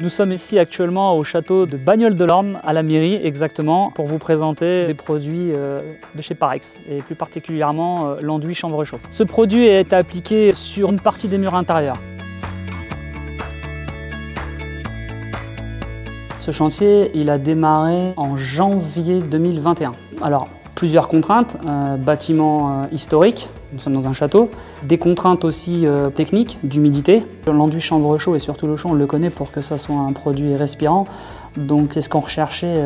Nous sommes ici actuellement au château de Bagnoles-de-l'Orne, à la mairie exactement, pour vous présenter des produits de chez Parex, et plus particulièrement l'enduit chanvre chaud. Ce produit est appliqué sur une partie des murs intérieurs. Ce chantier, il a démarré en janvier 2021. Alors, plusieurs contraintes, bâtiment historique, nous sommes dans un château, des contraintes aussi techniques, d'humidité. L'enduit chanvre chaud et surtout le chaud, on le connaît pour que ça soit un produit respirant. Donc c'est ce qu'on recherchait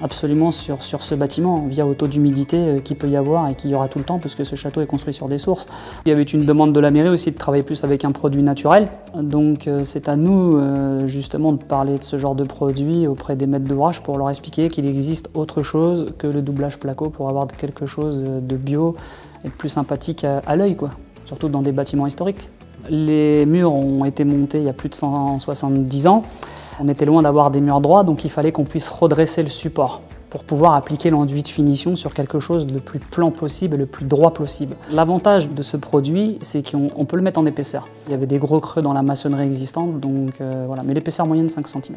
absolument sur ce bâtiment, via au taux d'humidité qu'il peut y avoir et qu'il y aura tout le temps, puisque ce château est construit sur des sources. Il y avait une demande de la mairie aussi de travailler plus avec un produit naturel. Donc c'est à nous justement de parler de ce genre de produit auprès des maîtres d'ouvrage pour leur expliquer qu'il existe autre chose que le doublage placo pour avoir quelque chose de bio et de plus sympathique à l'œil, quoi, surtout dans des bâtiments historiques. Les murs ont été montés il y a plus de 170 ans. On était loin d'avoir des murs droits, donc il fallait qu'on puisse redresser le support pour pouvoir appliquer l'enduit de finition sur quelque chose de plus plan possible et le plus droit possible. L'avantage de ce produit, c'est qu'on peut le mettre en épaisseur. Il y avait des gros creux dans la maçonnerie existante, donc voilà, mais l'épaisseur moyenne 5 cm.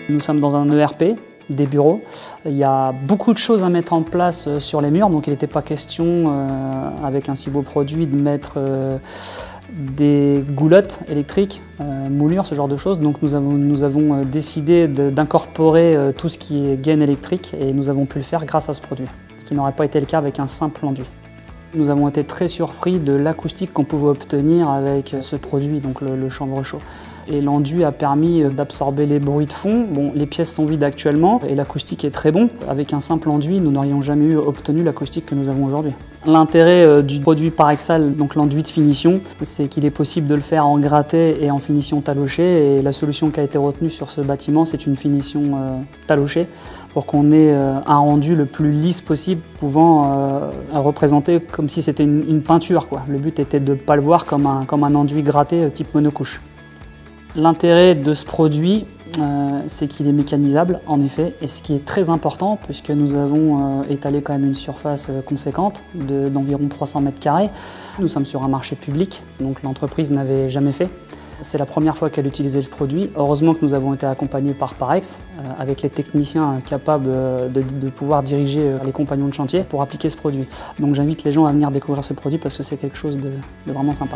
Nous sommes dans un ERP, des bureaux. Il y a beaucoup de choses à mettre en place sur les murs, donc il n'était pas question, avec un si beau produit, de mettre des goulottes électriques, moulures, ce genre de choses. Donc nous avons décidé d'incorporer tout ce qui est gaine électrique et nous avons pu le faire grâce à ce produit, ce qui n'aurait pas été le cas avec un simple enduit. Nous avons été très surpris de l'acoustique qu'on pouvait obtenir avec ce produit, donc le chanvre chaud. Et l'enduit a permis d'absorber les bruits de fond. Bon, les pièces sont vides actuellement et l'acoustique est très bon. Avec un simple enduit, nous n'aurions jamais obtenu l'acoustique que nous avons aujourd'hui. L'intérêt du produit Parexal, donc l'enduit de finition, c'est qu'il est possible de le faire en gratté et en finition talochée. Et la solution qui a été retenue sur ce bâtiment, c'est une finition talochée pour qu'on ait un rendu le plus lisse possible, pouvant représenter comme si c'était une peinture, quoi. Le but était de ne pas le voir comme un enduit gratté type monocouche. L'intérêt de ce produit, c'est qu'il est mécanisable, en effet, et ce qui est très important, puisque nous avons étalé quand même une surface conséquente d'environ 300 m². Nous sommes sur un marché public, donc l'entreprise n'avait jamais fait. C'est la première fois qu'elle utilisait ce produit. Heureusement que nous avons été accompagnés par Parex, avec les techniciens capables de pouvoir diriger les compagnons de chantier pour appliquer ce produit. Donc j'invite les gens à venir découvrir ce produit parce que c'est quelque chose de vraiment sympa.